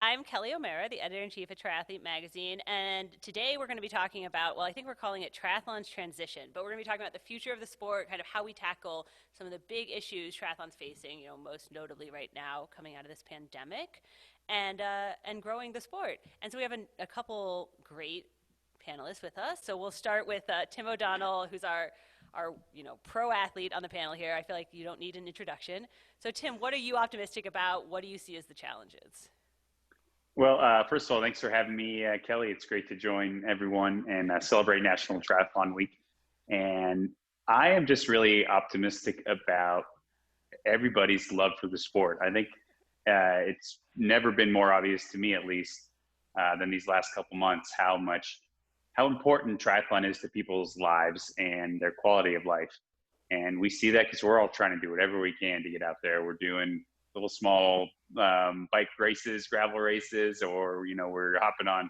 I'm Kelly O'Mara, the editor-in-chief of Triathlete magazine, and today we're going to be talking about, well, I think we're calling it Triathlon's transition, but we're going to be talking about the future of the sport, kind of how we tackle some of the big issues triathlon's facing, most notably right now coming out of this pandemic, and growing the sport. And so we have a couple great panelists with us. So we'll start with Tim O'Donnell, who's our pro athlete on the panel here. I feel like you don't need an introduction. So Tim, what are you optimistic about? What do you see as the challenges? Well, first of all, thanks for having me, Kelly. It's great to join everyone and celebrate National Triathlon Week. And I am just really optimistic about everybody's love for the sport. I think it's never been more obvious to me, at least, than these last couple months, how important triathlon is to people's lives and their quality of life. And we see that because we're all trying to do whatever we can to get out there. We're doing little small bike races, gravel races, or we're hopping on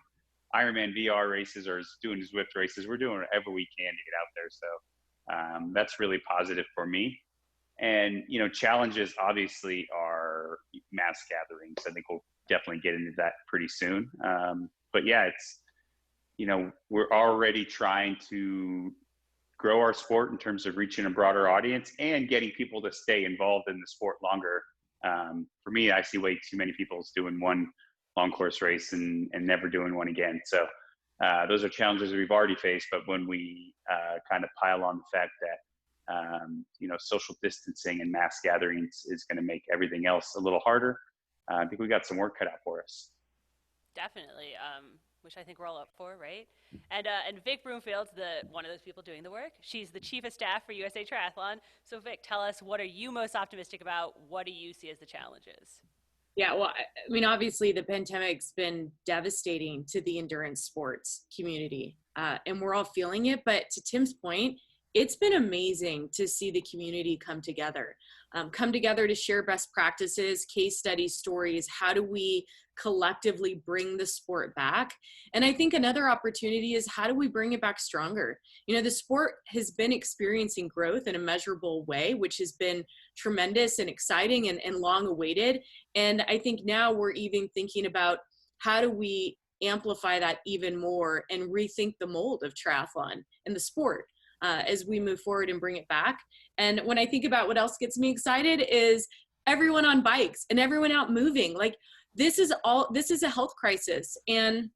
Ironman VR races or doing Zwift races. We're doing whatever we can to get out there. So that's really positive for me. And challenges obviously are mass gatherings. I think we'll definitely get into that pretty soon. But yeah, it's we're already trying to grow our sport in terms of reaching a broader audience and getting people to stay involved in the sport longer. For me, I see way too many people doing one long course race and never doing one again. So those are challenges we've already faced. But when we kind of pile on the fact that social distancing and mass gatherings is going to make everything else a little harder, I think we got some work cut out for us. Definitely, which I think we're all up for, right? And Vic Brumfield's one of those people doing the work. She's the chief of staff for USA Triathlon. So Vic, tell us, what are you most optimistic about? What do you see as the challenges? Yeah, well, I mean, obviously the pandemic's been devastating to the endurance sports community, and we're all feeling it. But to Tim's point, it's been amazing to see the community come together to share best practices, case studies, stories. How do we collectively bring the sport back? And I think another opportunity is, how do we bring it back stronger? The sport has been experiencing growth in a measurable way, which has been tremendous and exciting and long awaited. And I think now we're even thinking about, how do we amplify that even more and rethink the mold of triathlon and the sport as we move forward and bring it back. And when I think about what else gets me excited is everyone on bikes and everyone out moving. Like, this is a health crisis, and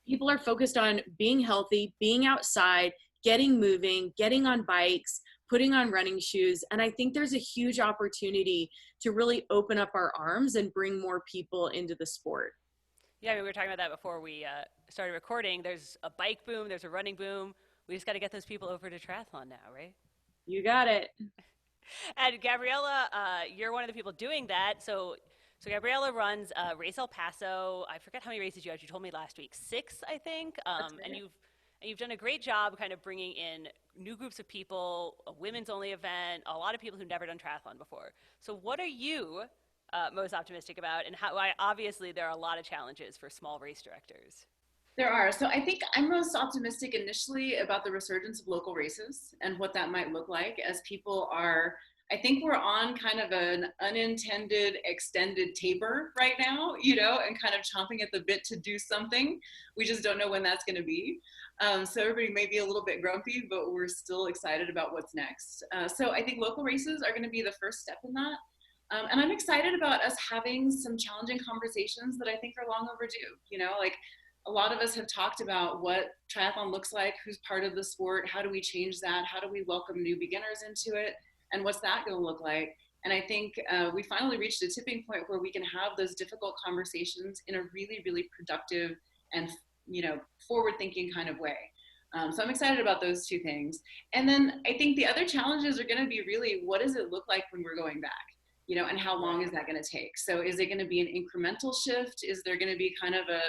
people are focused on being healthy, being outside, getting moving, getting on bikes, putting on running shoes. And I think there's a huge opportunity to really open up our arms and bring more people into the sport. Yeah, I mean, we were talking about that before we started recording. There's a bike boom, there's a running boom. We just got to get those people over to triathlon now, right? You got it. And Gabriela, you're one of the people doing that. So Gabriela runs Race El Paso. I forget how many races you had. You told me last week, 6, I think. And you've done a great job kind of bringing in new groups of people, a women's only event, a lot of people who've never done triathlon before. So what are you most optimistic about? And obviously there are a lot of challenges for small race directors. There are. So I think I'm most optimistic initially about the resurgence of local races and what that might look like, as people are, I think we're on kind of an unintended extended taper right now, and kind of chomping at the bit to do something. We just don't know when that's going to be. So everybody may be a little bit grumpy, but we're still excited about what's next. So I think local races are going to be the first step in that. And I'm excited about us having some challenging conversations that I think are long overdue. Like, a lot of us have talked about what triathlon looks like, who's part of the sport, how do we change that, how do we welcome new beginners into it, and what's that going to look like? And I think we finally reached a tipping point where we can have those difficult conversations in a really, really productive and forward-thinking kind of way. So I'm excited about those two things. And then I think the other challenges are going to be really, what does it look like when we're going back? And how long is that going to take? So is it going to be an incremental shift? Is there going to be kind of a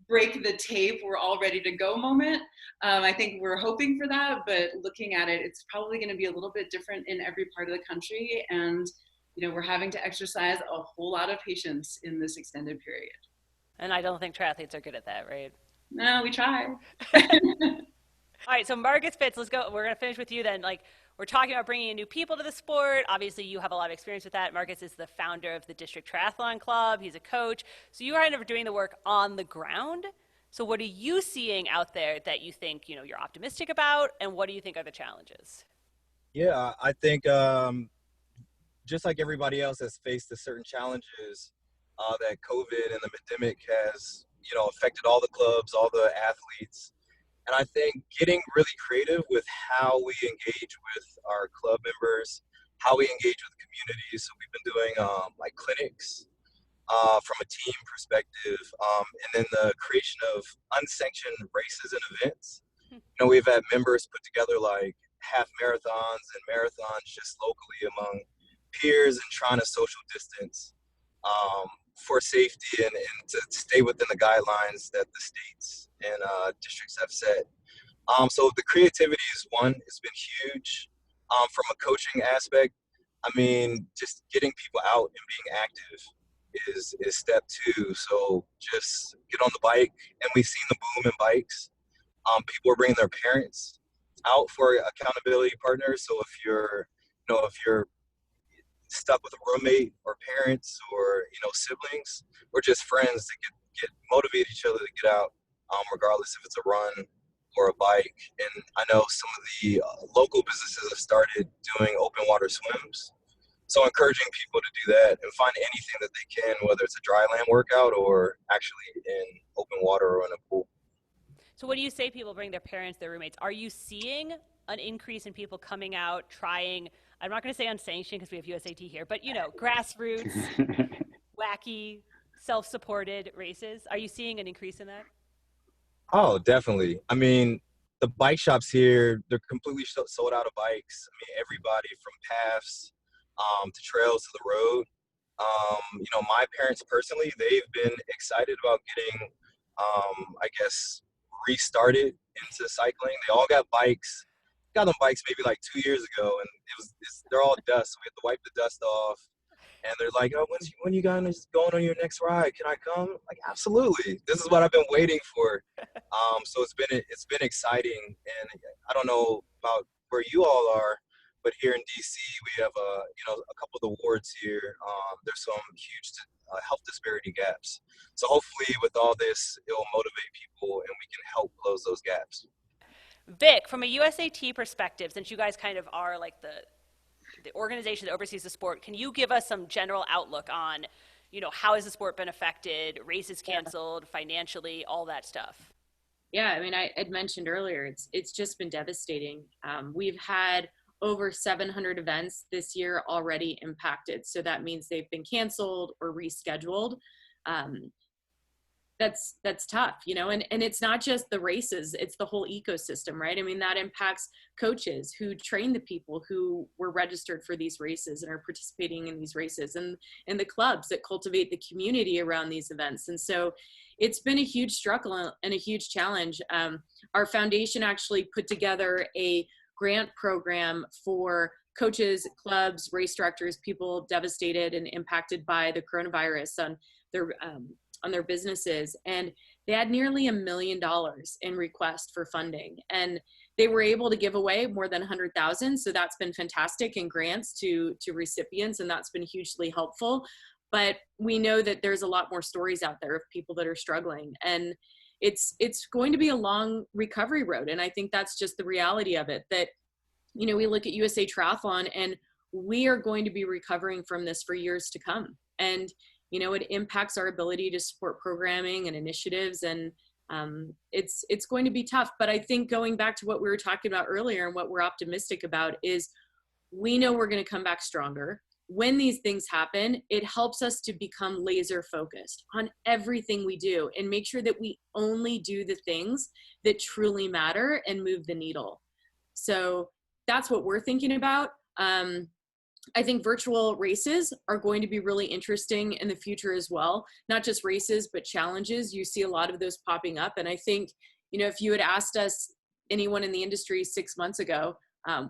break the tape, we're all ready to go moment? I think we're hoping for that, but looking at it, it's probably going to be a little bit different in every part of the country. And, we're having to exercise a whole lot of patience in this extended period. And I don't think triathletes are good at that, right? No, we try. All right, so Marcus Fitz, let's go. We're going to finish with you then. Like, We're talking about bringing in new people to the sport. Obviously, you have a lot of experience with that. Marcus is the founder of the District Triathlon Club. He's a coach. So you are kind of doing the work on the ground. So what are you seeing out there that you think, you're optimistic about, and what do you think are the challenges? Yeah, I think just like everybody else has faced the certain challenges that COVID and the pandemic has, affected all the clubs, all the athletes. And I think getting really creative with how we engage with our club members, how we engage with the community. So we've been doing like clinics from a team perspective, and then the creation of unsanctioned races and events. We've had members put together like half marathons and marathons just locally among peers and trying to social distance for safety and to stay within the guidelines that the states and districts have set. So the creativity is one, it's been huge. From a coaching aspect, I mean, just getting people out and being active is step two. So just get on the bike, and we've seen the boom in bikes. People are bringing their parents out for accountability partners. So if you're stuck with a roommate or parents or siblings or just friends to get motivate each other to get out, regardless if it's a run or a bike. And I know some of the local businesses have started doing open water swims. So encouraging people to do that and find anything that they can, whether it's a dry land workout or actually in open water or in a pool. So what do you say people bring their parents, their roommates? Are you seeing an increase in people coming out, trying, I'm not going to say unsanctioned because we have USAT here, but grassroots, wacky, self-supported races? Are you seeing an increase in that? Oh, definitely. I mean, the bike shops here, they're completely sold out of bikes. I mean, everybody from paths to trails to the road. My parents personally, they've been excited about getting, restarted into cycling. They all got bikes. Got them bikes maybe like 2 years ago, and they're all dust. So we have to wipe the dust off. And they're like, "Oh, when you guys going on your next ride? Can I come?" Like, absolutely. This is what I've been waiting for. So it's been exciting, and I don't know about where you all are, but here in DC we have a couple of the wards here. There's some huge health disparity gaps. So hopefully with all this, it will motivate people, and we can help close those gaps. Vic, from a USAT perspective, since you guys kind of are like the organization that oversees the sport, can you give us some general outlook on, how has the sport been affected, races canceled, financially, all that stuff? Yeah, I mean, I had mentioned earlier, it's just been devastating. We've had over 700 events this year already impacted. So that means they've been canceled or rescheduled. That's tough, and it's not just the races, it's the whole ecosystem, right? I mean, that impacts coaches who train the people who were registered for these races and are participating in these races, and the clubs that cultivate the community around these events. And so it's been a huge struggle and a huge challenge. Our foundation actually put together a grant program for coaches, clubs, race directors, people devastated and impacted by the coronavirus on their businesses, and they had nearly $1 million in request for funding, and they were able to give away more than 100,000. So that's been fantastic in grants to recipients, and that's been hugely helpful. But we know that there's a lot more stories out there of people that are struggling, and it's going to be a long recovery road. And I think that's just the reality of it, that we look at USA Triathlon, and we are going to be recovering from this for years to come. And it impacts our ability to support programming and initiatives, and it's going to be tough. But I think going back to what we were talking about earlier and what we're optimistic about is we know we're going to come back stronger. When these things happen, it helps us to become laser focused on everything we do and make sure that we only do the things that truly matter and move the needle. So that's what we're thinking about. I think virtual races are going to be really interesting in the future as well. Not just races, but challenges. You see a lot of those popping up. And I think, if you had asked us, anyone in the industry 6 months ago,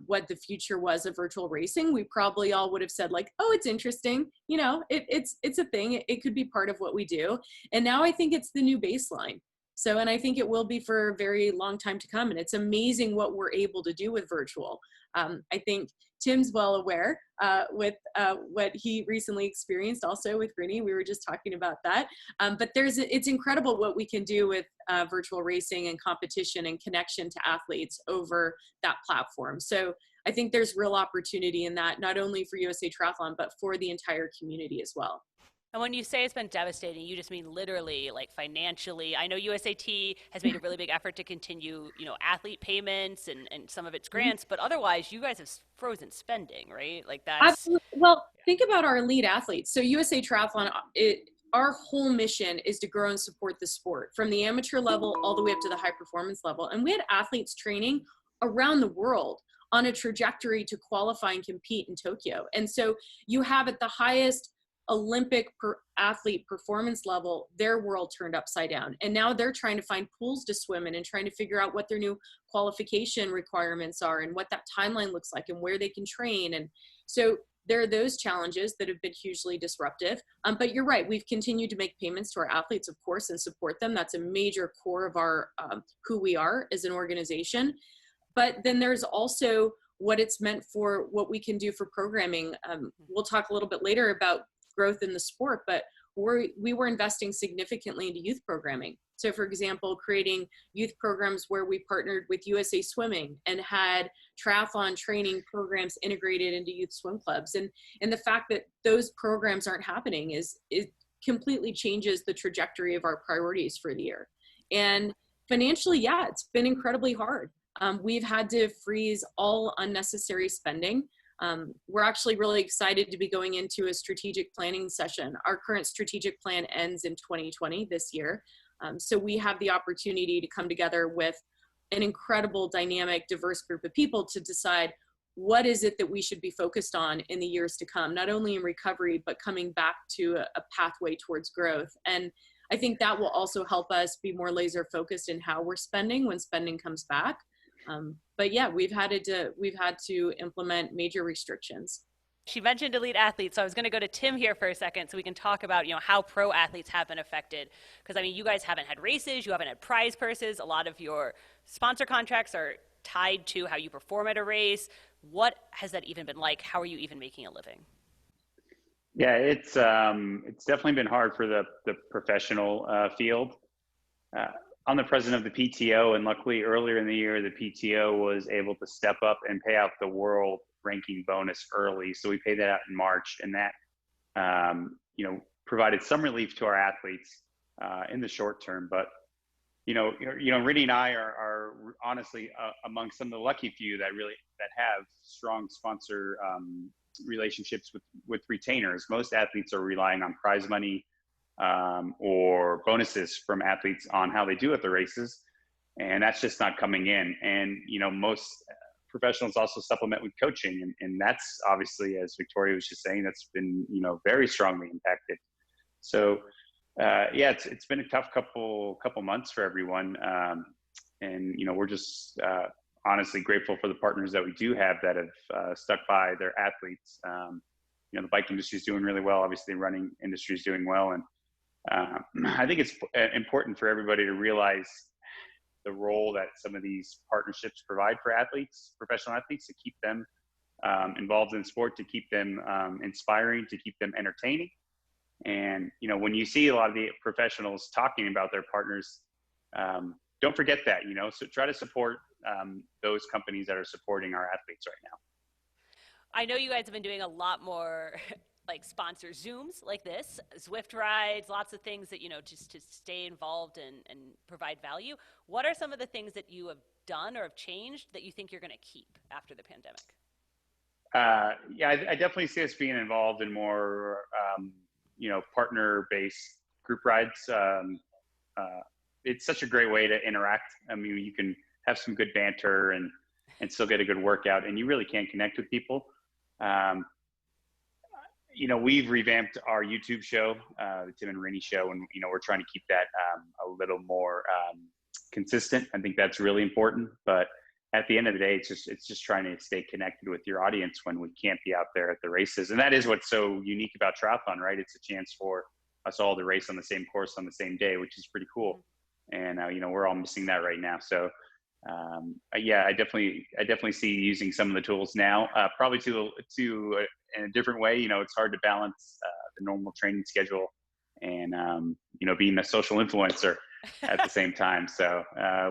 what the future was of virtual racing, we probably all would have said like, oh, it's interesting. It's a thing. It could be part of what we do. And now I think it's the new baseline. So, and I think it will be for a very long time to come. And it's amazing what we're able to do with virtual. I think Tim's well aware with what he recently experienced also with Rini. We were just talking about that. But it's incredible what we can do with virtual racing and competition and connection to athletes over that platform. So I think there's real opportunity in that, not only for USA Triathlon, but for the entire community as well. And when you say it's been devastating, you just mean literally, like financially. I know USAT has made a really big effort to continue, athlete payments and some of its grants, but otherwise you guys have frozen spending, right? Like that's... Absolutely. Well, think about our elite athletes. So USA Triathlon, our whole mission is to grow and support the sport from the amateur level all the way up to the high performance level. And we had athletes training around the world on a trajectory to qualify and compete in Tokyo. And so you have at the highest Olympic athlete performance level, their world turned upside down. And now they're trying to find pools to swim in and trying to figure out what their new qualification requirements are and what that timeline looks like and where they can train. And so there are those challenges that have been hugely disruptive. But you're right, we've continued to make payments to our athletes, of course, and support them. That's a major core of our who we are as an organization. But then there's also what it's meant for what we can do for programming. We'll talk a little bit later about growth in the sport, but we were investing significantly into youth programming. So for example, creating youth programs where we partnered with USA Swimming and had triathlon training programs integrated into youth swim clubs. And the fact that those programs aren't happening it completely changes the trajectory of our priorities for the year. And financially, yeah, it's been incredibly hard. We've had to freeze all unnecessary spending. We're actually really excited to be going into a strategic planning session. Our current strategic plan ends in 2020 this year. So we have the opportunity to come together with an incredible, dynamic, diverse group of people to decide what is it that we should be focused on in the years to come, not only in recovery, but coming back to a pathway towards growth. And I think that will also help us be more laser focused in how we're spending when spending comes back. But yeah, we've had to implement major restrictions. She mentioned elite athletes, so I was going to go to Tim here for a second so we can talk about, how pro athletes have been affected. Because, you guys haven't had races, you haven't had prize purses. A lot of your sponsor contracts are tied to how you perform at a race. What has that even been like? How are you even making a living? Yeah, it's definitely been hard for the professional field. I'm the president of the PTO, and luckily earlier in the year, the PTO was able to step up and pay out the world ranking bonus early. So we paid that out in March, and that, provided some relief to our athletes in the short term. But, Rini and I are honestly among some of the lucky few that have strong sponsor relationships with retainers. Most athletes are relying on prize money or bonuses from athletes on how they do at the races. And that's just not coming in. And, most professionals also supplement with coaching. And that's obviously, as Victoria was just saying, that's been, very strongly impacted. So, it's been a tough couple months for everyone. And, we're just honestly grateful for the partners that we do have that have stuck by their athletes. The bike industry is doing really well. Obviously, the running industry is doing well. And I think it's important for everybody to realize the role that some of these partnerships provide for athletes, professional athletes, to keep them involved in sport, to keep them inspiring, to keep them entertaining. And, when you see a lot of the professionals talking about their partners, don't forget that, so try to support those companies that are supporting our athletes right now. I know you guys have been doing a lot more like sponsor Zooms like this, Zwift rides, lots of things that, just to stay involved and provide value. What are some of the things that you have done or have changed that you think you're going to keep after the pandemic? I definitely see us being involved in more, partner-based group rides. It's such a great way to interact. You can have some good banter and still get a good workout, and you really can connect with people. We've revamped our YouTube show, the Tim and Rini show, and, we're trying to keep that a little more consistent. I think that's really important. But at the end of the day, it's just trying to stay connected with your audience when we can't be out there at the races. And that is what's so unique about triathlon, right? It's a chance for us all to race on the same course on the same day, which is pretty cool. And, we're all missing that right now. So yeah, I definitely see using some of the tools now, probably in a different way. You know, it's hard to balance the normal training schedule and you know, being a social influencer at the same time. So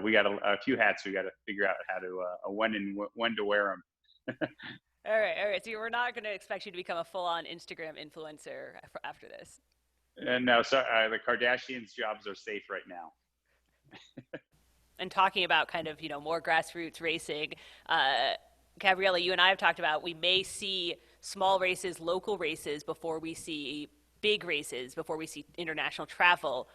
we got a few hats we got to figure out how to when to wear them. All right, all right. So we're not going to expect you to become a full-on Instagram influencer after this. No, so the Kardashians' jobs are safe right now. And talking about kind of, you know, more grassroots racing, Gabriela, you and I have talked about we may see small races, local races before we see big races, before we see international travel.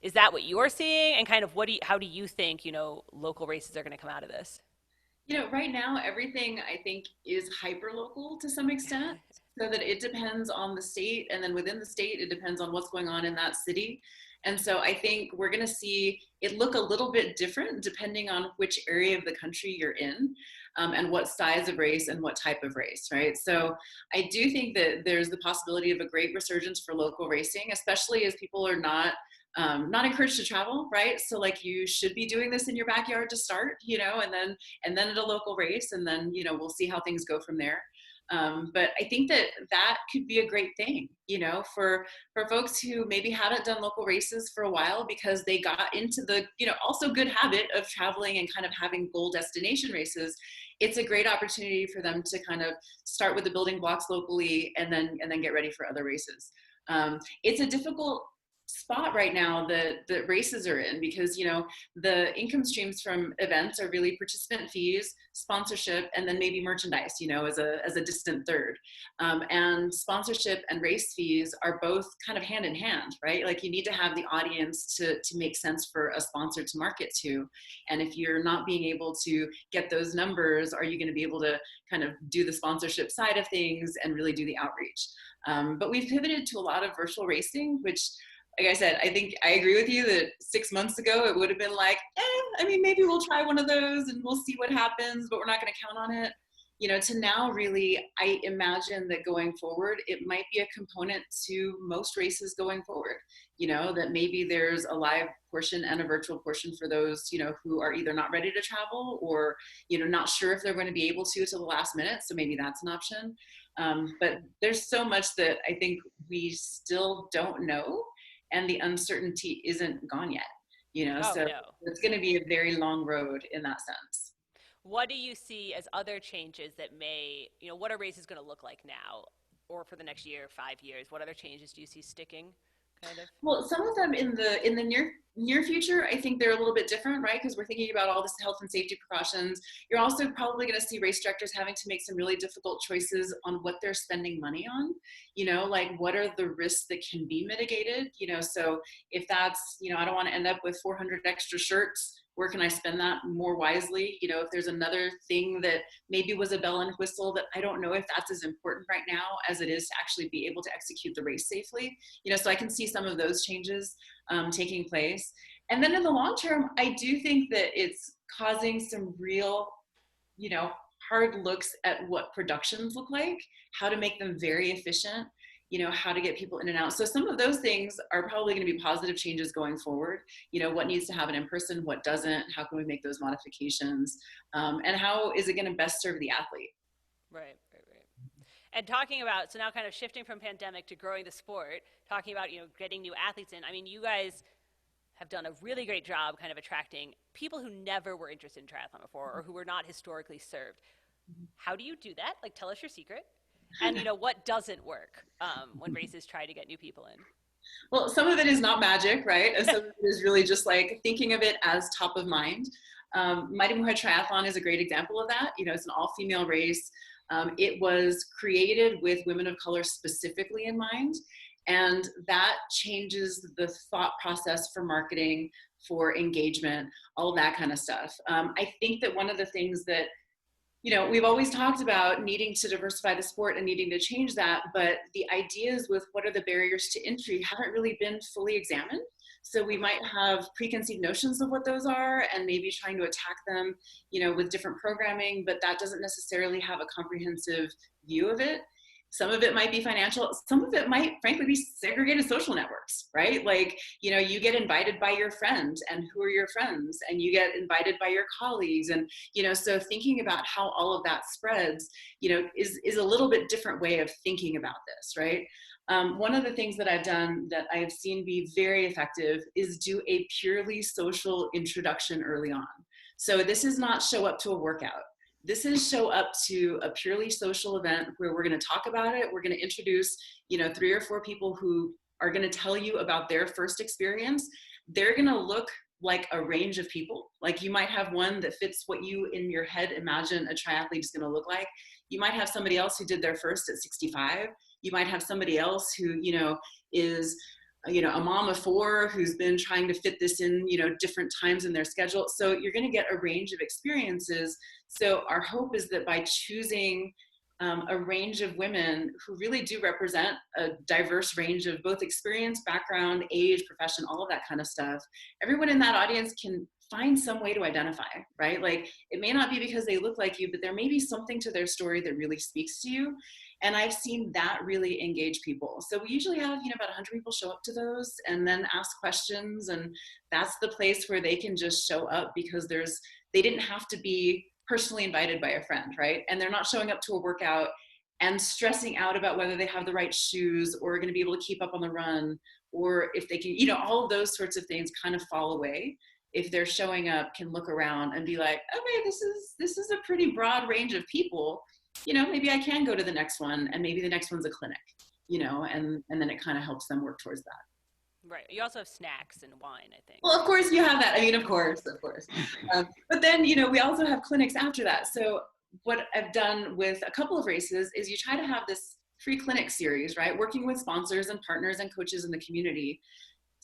Is that what you're seeing? And kind of how do you think, you know, local races are going to come out of this? You know, right now, everything I think is hyper local to some extent, so that it depends on the state. And then within the state, it depends on what's going on in that city. And so I think we're going to see it look a little bit different depending on which area of the country you're in, and what size of race and what type of race, right? So I do think that there's the possibility of a great resurgence for local racing, especially as people are not encouraged to travel, right? So like you should be doing this in your backyard to start, you know, and then at a local race, and then, you know, we'll see how things go from there. But I think that could be a great thing, you know, for folks who maybe haven't done local races for a while because they got into the, you know, also good habit of traveling and kind of having goal destination races. It's a great opportunity for them to kind of start with the building blocks locally and then get ready for other races. It's a difficult spot right now that the races are in because, you know, the income streams from events are really participant fees, sponsorship, and then maybe merchandise, you know, as a distant third. And sponsorship and race fees are both kind of hand in hand, right? Like you need to have the audience to make sense for a sponsor to market to. And if you're not being able to get those numbers, are you going to be able to kind of do the sponsorship side of things and really do the outreach? But we've pivoted to a lot of virtual racing, which, like I said, I think I agree with you that 6 months ago it would have been like, I mean, maybe we'll try one of those and we'll see what happens, but we're not going to count on it. You know, to now really, I imagine that going forward, it might be a component to most races going forward. You know, that maybe there's a live portion and a virtual portion for those, you know, who are either not ready to travel or, you know, not sure if they're going to be able to till the last minute. So maybe that's an option. But there's so much that I think we still don't know. And the uncertainty isn't gone yet, you know, so no. It's going to be a very long road in that sense. What do you see as other changes that may, you know, what are races going to look like now or for the next year, 5 years? What other changes do you see sticking? Kind of? Well, some of them in the near future, I think they're a little bit different, right? Because we're thinking about all this health and safety precautions. You're also probably going to see race directors having to make some really difficult choices on what they're spending money on. You know, like what are the risks that can be mitigated? You know, so if that's, you know, I don't want to end up with 400 extra shirts. Where can I spend that more wisely? You know, if there's another thing that maybe was a bell and whistle that I don't know if that's as important right now as it is to actually be able to execute the race safely. You know, so I can see some of those changes taking place. And then in the long term, I do think that it's causing some real, you know, hard looks at what productions look like, how to make them very efficient, you know, how to get people in and out. So some of those things are probably going to be positive changes going forward. You know, what needs to happen in person, what doesn't, how can we make those modifications, and how is it going to best serve the athlete? Right. And talking about, so now kind of shifting from pandemic to growing the sport, talking about, you know, getting new athletes in. I mean, you guys have done a really great job kind of attracting people who never were interested in triathlon before or who were not historically served. How do you do that? Like, tell us your secret. And, you know, what doesn't work when races try to get new people in? Well, some of it is not magic, right? And some of it is really just like thinking of it as top of mind. Mighty Moorhead Triathlon is a great example of that. You know, it's an all-female race. It was created with women of color specifically in mind. And that changes the thought process for marketing, for engagement, all that kind of stuff. I think that one of the things that, you know, we've always talked about needing to diversify the sport and needing to change that, but the ideas with what are the barriers to entry haven't really been fully examined. So we might have preconceived notions of what those are and maybe trying to attack them, you know, with different programming, but that doesn't necessarily have a comprehensive view of it. Some of it might be financial. Some of it might, frankly, be segregated social networks, right? Like, you get invited by your friends, and who are your friends? And you get invited by your colleagues. And, so thinking about how all of that spreads, is a little bit different way of thinking about this, right? One of the things that I've done that I've seen be very effective is do a purely social introduction early on. So this is not show up to a workout. This is show up to a purely social event where we're going to talk about it. We're going to introduce, 3 or 4 people who are going to tell you about their first experience. They're going to look like a range of people. Like, you might have one that fits what you in your head imagine a triathlete is going to look like. You might have somebody else who did their first at 65. You might have somebody else who, is a mom of 4 who's been trying to fit this in, different times in their schedule. So you're going to get a range of experiences. So our hope is that by choosing a range of women who really do represent a diverse range of both experience, background, age, profession, all of that kind of stuff, everyone in that audience can find some way to identify, right? Like, it may not be because they look like you, but there may be something to their story that really speaks to you. And I've seen that really engage people. So we usually have, about 100 people show up to those and then ask questions. And that's the place where they can just show up, because they didn't have to be personally invited by a friend, right? And they're not showing up to a workout and stressing out about whether they have the right shoes or are going to be able to keep up on the run, or if they can, all of those sorts of things kind of fall away if they're showing up, can look around and be like, okay, this is a pretty broad range of people. Maybe I can go to the next one, and maybe the next one's a clinic, and then it kind of helps them work towards that. Right. You also have snacks and wine, I think. Well, of course you have that. I mean, of course. But then, we also have clinics after that. So what I've done with a couple of races is you try to have this free clinic series, right? Working with sponsors and partners and coaches in the community,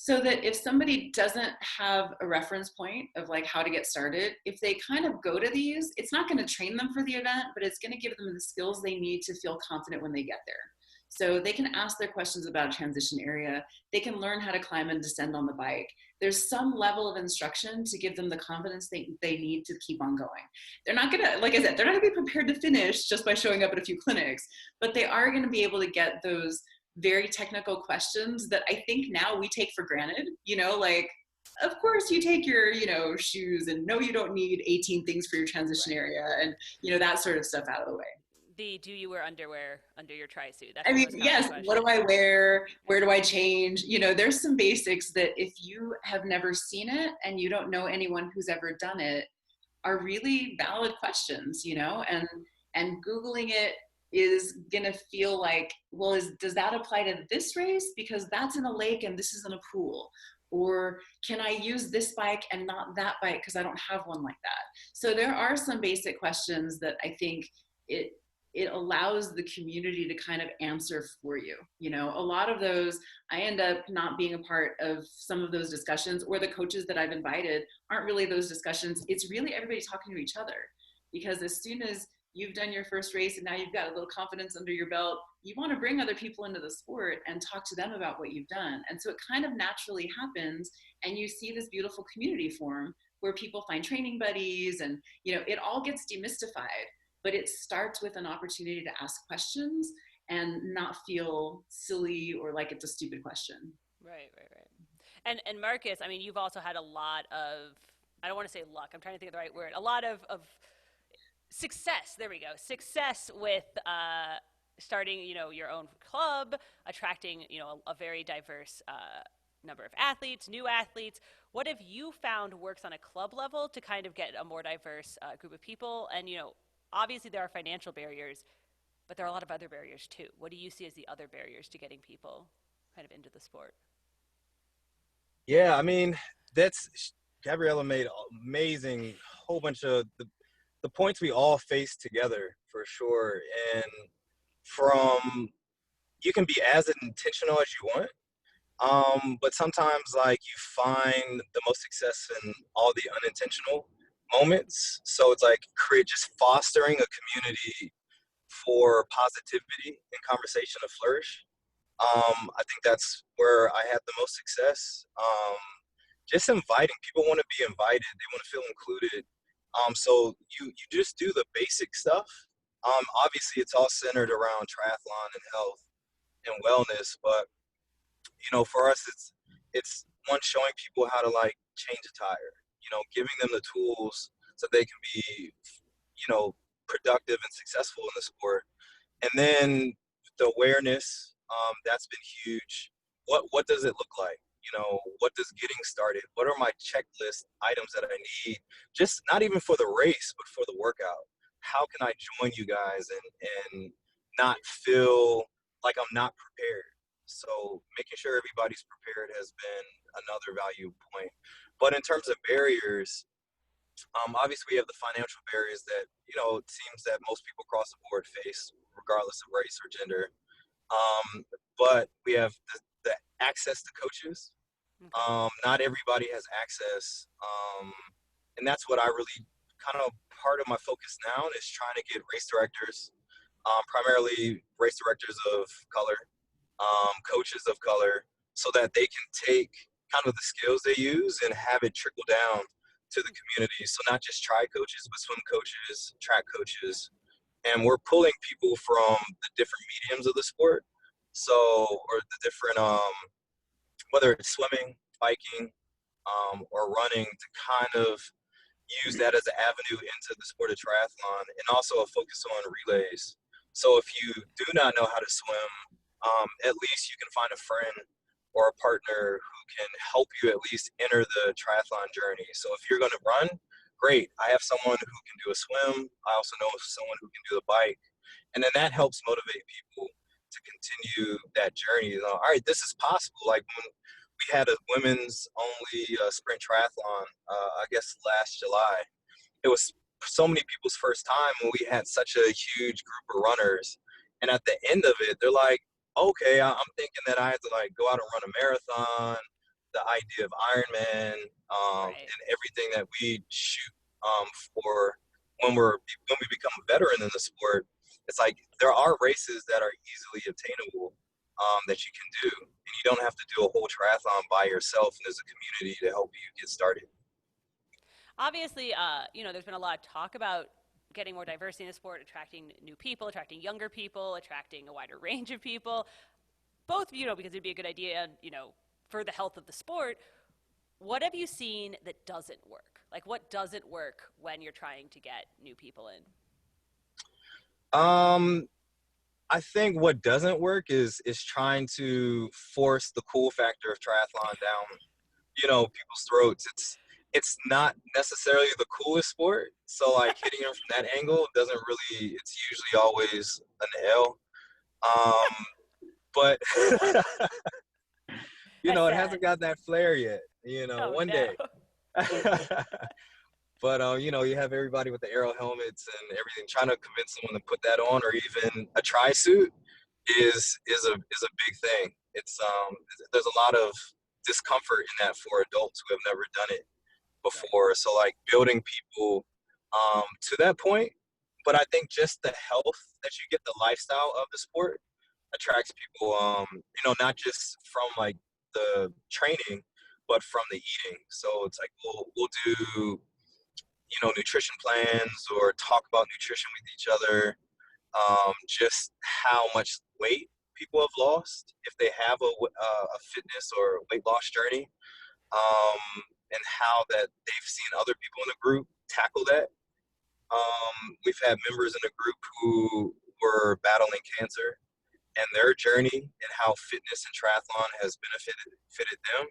so that if somebody doesn't have a reference point of like how to get started, if they kind of go to these, it's not going to train them for the event, but it's going to give them the skills they need to feel confident when they get there. So they can ask their questions about a transition area. They can learn how to climb and descend on the bike. There's some level of instruction to give them the confidence they need to keep on going. They're not going to, like I said, they're not going to be prepared to finish just by showing up at a few clinics, but they are going to be able to get those very technical questions that I think now we take for granted, like, of course you take your, shoes, and no, you don't need 18 things for your transition area, and, that sort of stuff out of the way. Do you wear underwear under your tri-suit? Yes. Question. What do I wear? Where do I change? There's some basics that if you have never seen it and you don't know anyone who's ever done it, are really valid questions, and Googling it is gonna feel like, well, does that apply to this race? Because that's in a lake and this is in a pool. Or can I use this bike and not that bike because I don't have one like that? So there are some basic questions that I think it allows the community to kind of answer for you. A lot of those, I end up not being a part of some of those discussions, or the coaches that I've invited aren't really those discussions. It's really everybody talking to each other, because as soon as you've done your first race and now you've got a little confidence under your belt, you want to bring other people into the sport and talk to them about what you've done. And so it kind of naturally happens, and you see this beautiful community form where people find training buddies, and it all gets demystified, but it starts with an opportunity to ask questions and not feel silly or like it's a stupid question. Right. And Marcus, I mean, you've also had a lot of, I don't want to say luck, I'm trying to think of the right word, a lot of success, there we go, success with starting, your own club, attracting, a very diverse number of athletes, new athletes. What have you found works on a club level to kind of get a more diverse group of people? And, obviously there are financial barriers, but there are a lot of other barriers too. What do you see as the other barriers to getting people kind of into the sport? Yeah, I mean, Gabriela made amazing whole bunch of the points we all face together, for sure. And you can be as intentional as you want, but sometimes like you find the most success in all the unintentional moments. So it's like just fostering a community for positivity and conversation to flourish. I think that's where I had the most success. Just inviting people, want to be invited, they want to feel included. So you just do the basic stuff, Obviously, it's all centered around triathlon and health and wellness, but for us, it's one, showing people how to like change a tire. Giving them the tools so they can be, productive and successful in the sport. And then the awareness, that's been huge. What does it look like? What does getting started? What are my checklist items that I need? Just not even for the race, but for the workout. How can I join you guys and not feel like I'm not prepared? So making sure everybody's prepared has been another value point. But in terms of barriers, obviously we have the financial barriers that, it seems that most people across the board face, regardless of race or gender. But we have the access to coaches. Okay. Not everybody has access. And that's what I really kind of, part of my focus now is trying to get race directors, primarily race directors of color, coaches of color, so that they can take kind of the skills they use and have it trickle down to the community. So not just tri coaches, but swim coaches, track coaches. And we're pulling people from the different mediums of the sport. So, or the different, whether it's swimming, biking, or running, to kind of use that as an avenue into the sport of triathlon, and also a focus on relays. So if you do not know how to swim, at least you can find a friend or a partner who can help you at least enter the triathlon journey. So if you're going to run, great. I have someone who can do a swim. I also know someone who can do the bike. And then that helps motivate people to continue that journey. All right, this is possible. Like when we had a women's only sprint triathlon, I guess last July. It was so many people's first time, and we had such a huge group of runners. And at the end of it, they're like, okay, I'm thinking that I have to like go out and run a marathon, the idea of Ironman, Right. and everything that we shoot for when we become a veteran in the sport. It's like there are races that are easily obtainable, that you can do, and you don't have to do a whole triathlon by yourself. And there's a community to help you get started. Obviously, there's been a lot of talk about getting more diversity in the sport, attracting new people, attracting younger people, attracting a wider range of people. Both, because it'd be a good idea, for the health of the sport. What have you seen that doesn't work? Like, what doesn't work when you're trying to get new people in? Um, I think what doesn't work is trying to force the cool factor of triathlon down, people's throats. It's not necessarily the coolest sport, so like hitting them from that angle doesn't really. It's usually always an L. Um, but That's it sad. hasn't got that flair yet. Oh, One no. day. But you have everybody with the aero helmets and everything, trying to convince someone to put that on, or even a tri suit is a big thing. It's there's a lot of discomfort in that for adults who have never done it Right. before. So like building people to that point. But I think just the health that you get, the lifestyle of the sport attracts people, not just from like the training, but from the eating. So it's like we'll do, nutrition plans or talk about nutrition with each other, just how much weight people have lost if they have a fitness or weight loss journey, um, and how that they've seen other people in the group tackle that. We've had members in the group who were battling cancer, and their journey and how fitness and triathlon has benefited them,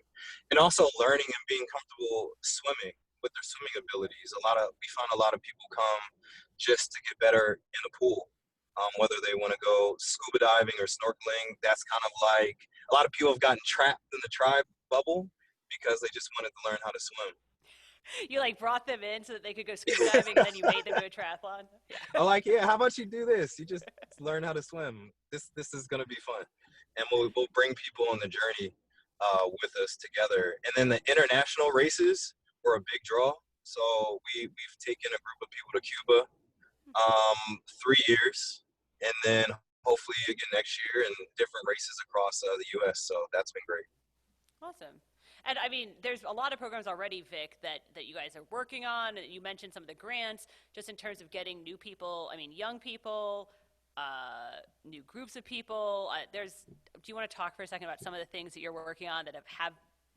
and also learning and being comfortable swimming with their swimming abilities. We find a lot of people come just to get better in the pool, whether they want to go scuba diving or snorkeling. That's kind of like a lot of people have gotten trapped in the tribe bubble because they just wanted to learn how to swim. You like brought them in so that they could go scuba diving and then you made them do a triathlon? I'm like, yeah, how about you do this? You just learn how to swim. This is gonna be fun, and we'll bring people on the journey with us together. And then the international races were a big draw. So we've taken a group of people to Cuba, 3 years, and then hopefully again next year, and different races across the U.S. So that's been great. Awesome. And I mean, there's a lot of programs already, Vic, that you guys are working on. You mentioned some of the grants, just in terms of getting new people. I mean, young people, new groups of people. Do you want to talk for a second about some of the things that you're working on that have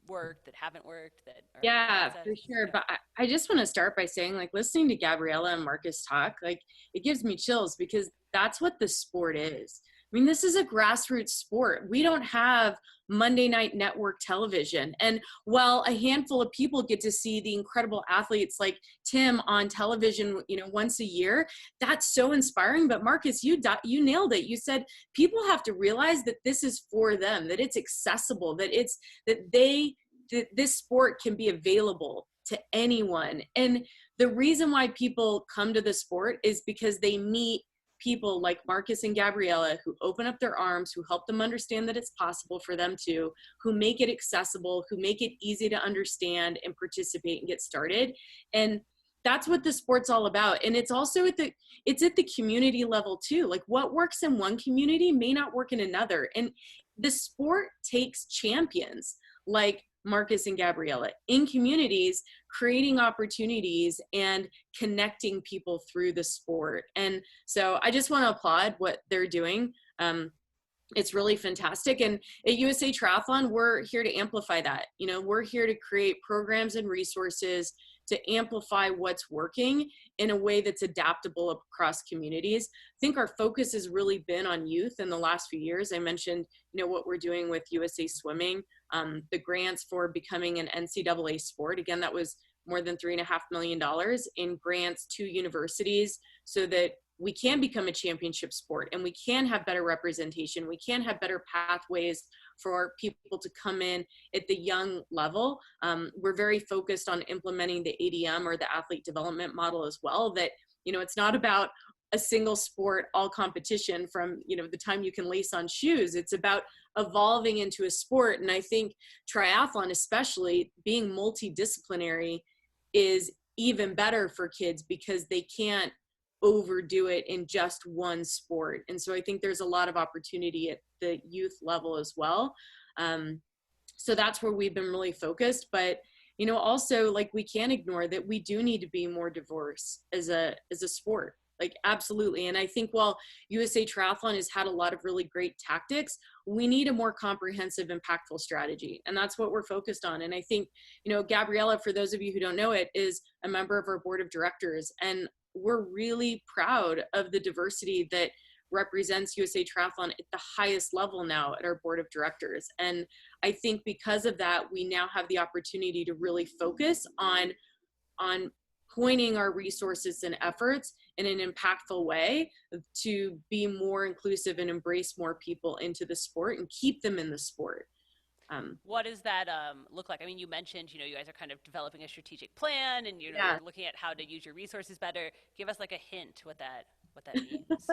worked, that haven't worked, that are in Yeah, process? for sure. Yeah. But I just want to start by saying, like, listening to Gabriela and Marcus talk, like, it gives me chills because that's what the sport is. I mean, this is a grassroots sport. We don't have Monday night network television. And while a handful of people get to see the incredible athletes like Tim on television, once a year, that's so inspiring. But Marcus, you nailed it. You said people have to realize that this is for them, that it's accessible, that this sport can be available to anyone. And the reason why people come to the sport is because they meet people like Marcus and Gabriela who open up their arms, who help them understand that it's possible for them to, who make it accessible, who make it easy to understand and participate and get started. And that's what the sport's all about. And it's also at the community level too. Like, what works in one community may not work in another. And the sport takes champions like Marcus and Gabriela in communities, creating opportunities and connecting people through the sport. And so I just want to applaud what they're doing. It's really fantastic. And at USA Triathlon, we're here to amplify that. We're here to create programs and resources to amplify what's working in a way that's adaptable across communities. I think our focus has really been on youth in the last few years. I mentioned, what we're doing with USA Swimming, the grants for becoming an NCAA sport. Again, that was more than $3.5 million in grants to universities so that we can become a championship sport and we can have better representation. We can have better pathways for people to come in at the young level. We're very focused on implementing the ADM, or the athlete development model, as well, that, it's not about a single sport, all competition from, the time you can lace on shoes. It's about evolving into a sport. And I think triathlon, especially being multidisciplinary, is even better for kids because they can't overdo it in just one sport. And so I think there's a lot of opportunity at the youth level as well. So that's where we've been really focused. But, also, like, we can't ignore that we do need to be more diverse as a sport. Like, absolutely. And I think while USA Triathlon has had a lot of really great tactics, we need a more comprehensive, impactful strategy. And that's what we're focused on. And I think, Gabriela, for those of you who don't know it, is a member of our board of directors. And we're really proud of the diversity that represents USA Triathlon at the highest level now at our board of directors. And I think because of that, we now have the opportunity to really focus on pointing our resources and efforts in an impactful way to be more inclusive and embrace more people into the sport and keep them in the sport. What does that look like? I mean, you mentioned, you guys are kind of developing a strategic plan and you're looking at how to use your resources better. Give us like a hint what that means.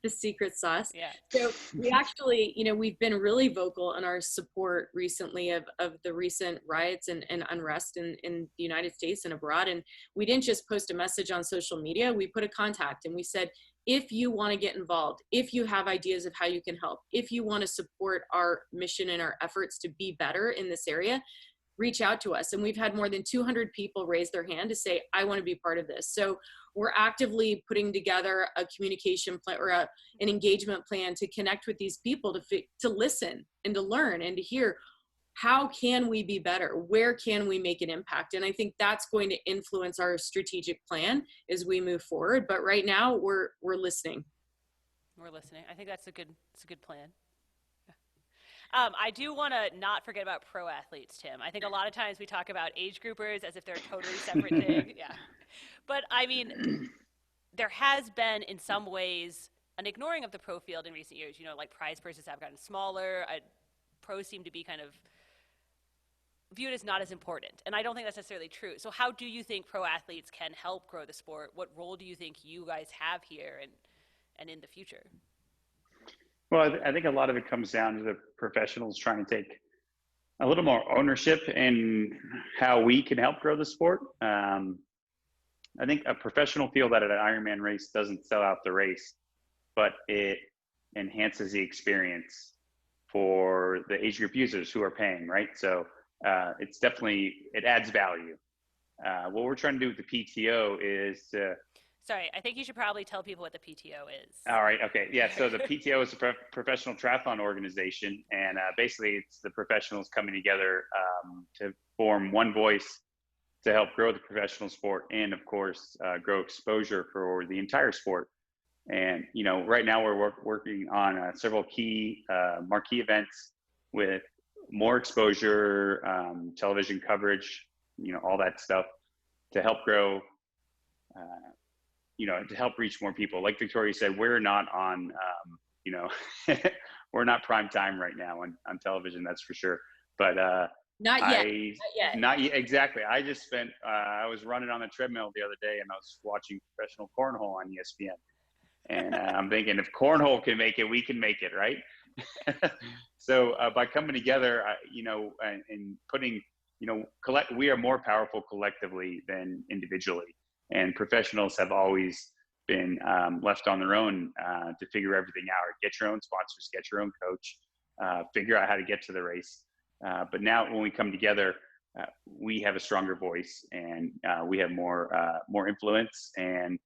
The secret sauce. Yeah. So we actually, we've been really vocal in our support recently of the recent riots and unrest in the United States and abroad. And we didn't just post a message on social media. We put a contact and we said, if you want to get involved, if you have ideas of how you can help, if you want to support our mission and our efforts to be better in this area, reach out to us. And we've had more than 200 people raise their hand to say, I want to be part of this. So we're actively putting together a communication plan or an engagement plan to connect with these people to listen and to learn and to hear, how can we be better? Where can we make an impact? And I think that's going to influence our strategic plan as we move forward. But right now we're listening. We're listening. I think it's a good plan. I do want to not forget about pro athletes, Tim. I think a lot of times we talk about age groupers as if they're a totally separate thing. Yeah. But I mean, there has been in some ways an ignoring of the pro field in recent years. Like prize purses have gotten smaller. Pros seem to be kind of viewed as not as important. And I don't think that's necessarily true. So how do you think pro athletes can help grow the sport? What role do you think you guys have here and in the future? Well, I think a lot of it comes down to the professionals trying to take a little more ownership in how we can help grow the sport. I think a professional feel that an Ironman race doesn't sell out the race, but it enhances the experience for the age group users who are paying, right? So it's definitely, it adds value. What we're trying to do with the PTO is Sorry, I think you should probably tell people what the PTO is. all right. Okay. Yeah. So the PTO is a professional triathlon organization, and basically it's the professionals coming together to form one voice to help grow the professional sport, and of course, grow exposure for the entire sport. And right now we're working on several key marquee events with more exposure, television coverage, all that stuff to help grow. To help reach more people. Like Victoria said, we're not on, we're not prime time right now on television, that's for sure. But Not yet. Not yet. Exactly. I just spent, I was running on the treadmill the other day and I was watching professional cornhole on ESPN. And I'm thinking, if cornhole can make it, we can make it, right? So by coming together, and putting, we are more powerful collectively than individually. And professionals have always been left on their own to figure everything out. Get your own sponsors, get your own coach, figure out how to get to the race. But now when we come together, we have a stronger voice, and we have more influence. And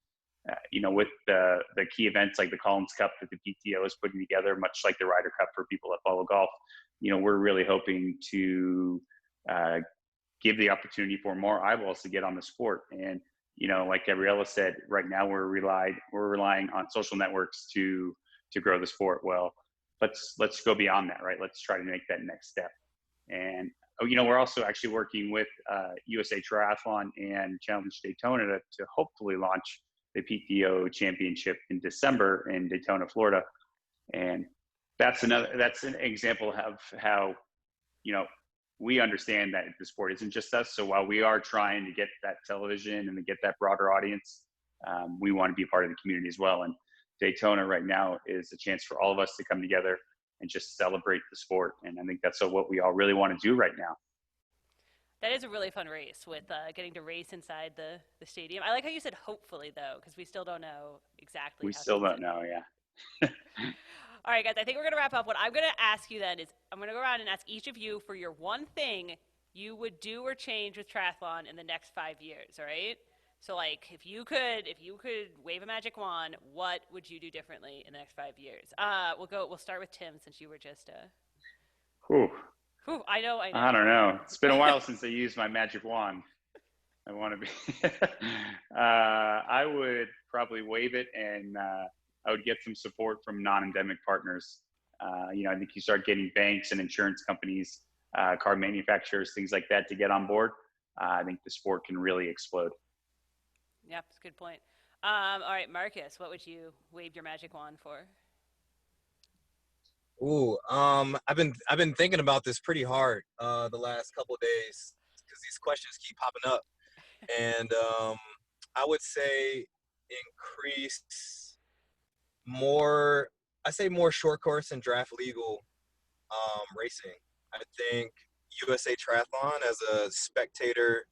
with the key events like the Collins Cup that the PTO is putting together, much like the Ryder Cup for people that follow golf, we're really hoping to give the opportunity for more eyeballs to get on the sport. And like Gabriela said, right now we're relying on social networks to grow the sport. Well, let's go beyond that, right? Let's try to make that next step. And we're also actually working with USA Triathlon and Challenge Daytona to hopefully launch the PTO Championship in December in Daytona, Florida. And that's an example of how we understand that the sport isn't just us. So while we are trying to get that television and to get that broader audience, we want to be a part of the community as well. And Daytona right now is a chance for all of us to come together and just celebrate the sport. And I think that's what we all really want to do right now. That is a really fun race with getting to race inside the stadium. I like how you said hopefully, though, because we still don't know exactly. We still don't know, yeah. All right, guys, I think we're going to wrap up. What I'm going to ask you then is I'm going to go around and ask each of you for your one thing you would do or change with triathlon in the next 5 years, all right? So, like, if you could wave a magic wand, what would you do differently in the next 5 years? We'll start with Tim, since you were just Whew. I know. I don't know. It's been a while since I used my magic wand. I want to be I would probably wave it, and I would get some support from non-endemic partners. I think you start getting banks and insurance companies, car manufacturers, things like that to get on board. I think the sport can really explode. Yeah, that's a good point. All right, Marcus, what would you wave your magic wand for? Ooh, I've been thinking about this pretty hard the last couple of days because these questions keep popping up, and I would say increase more. I say more short course and draft legal racing. I think USA Triathlon as a spectator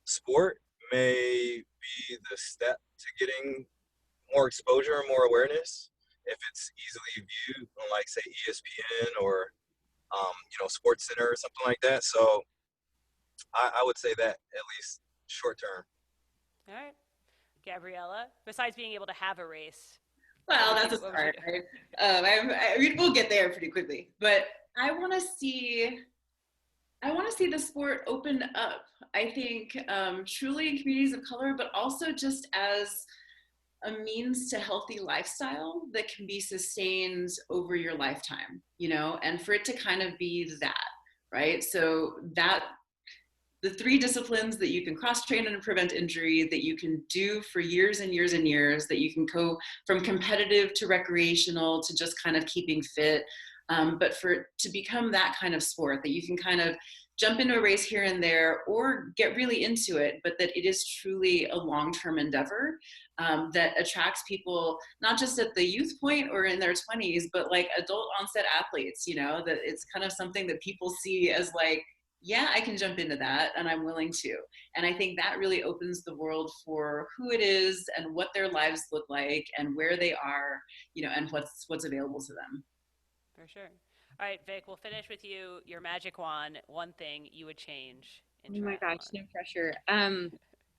sport may be the step to getting more exposure and more awareness if it's easily viewed on, like, say, ESPN or Sports Center or something like that. So I would say that, at least short term. All right, Gabriela, besides being able to have a race. Well, that's a start, right? We'll get there pretty quickly, but I want to see the sport open up. I think truly in communities of color, but also just as a means to healthy lifestyle that can be sustained over your lifetime, and for it to kind of be that, right? So that the 3 disciplines that you can cross-train and prevent injury, that you can do for years and years and years, that you can go from competitive to recreational to just kind of keeping fit. But for it to become that kind of sport that you can kind of jump into a race here and there or get really into it, but that it is truly a long-term endeavor that attracts people, not just at the youth point or in their 20s, but like adult onset athletes, that it's kind of something that people see as like, yeah, I can jump into that and I'm willing to. And I think that really opens the world for who it is and what their lives look like and where they are, and what's available to them. For sure. All right, Vic, we'll finish with you. Your magic wand, one thing you would change in Oh my gosh, triathlon. no pressure.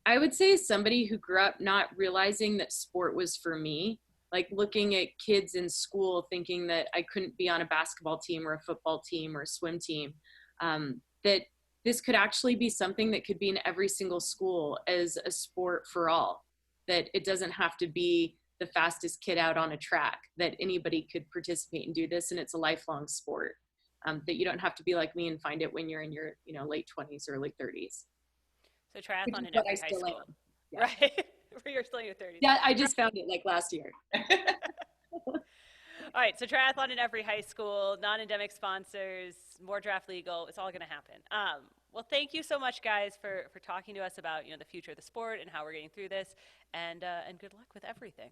I would say somebody who grew up not realizing that sport was for me, like looking at kids in school thinking that I couldn't be on a basketball team or a football team or a swim team, that this could actually be something that could be in every single school as a sport for all, that it doesn't have to be the fastest kid out on a track, that anybody could participate and do this, and it's a lifelong sport. That you don't have to be like me and find it when you're in your late 20s or late 30s. So Which is triathlon in what I every high still school. am. Yeah. Right? Where you're still in your 30s. Yeah, I just found it like last year. All right, so triathlon in every high school, non-endemic sponsors, more draft legal, it's all going to happen. Well, thank you so much, guys, for talking to us about the future of the sport and how we're getting through this, and good luck with everything.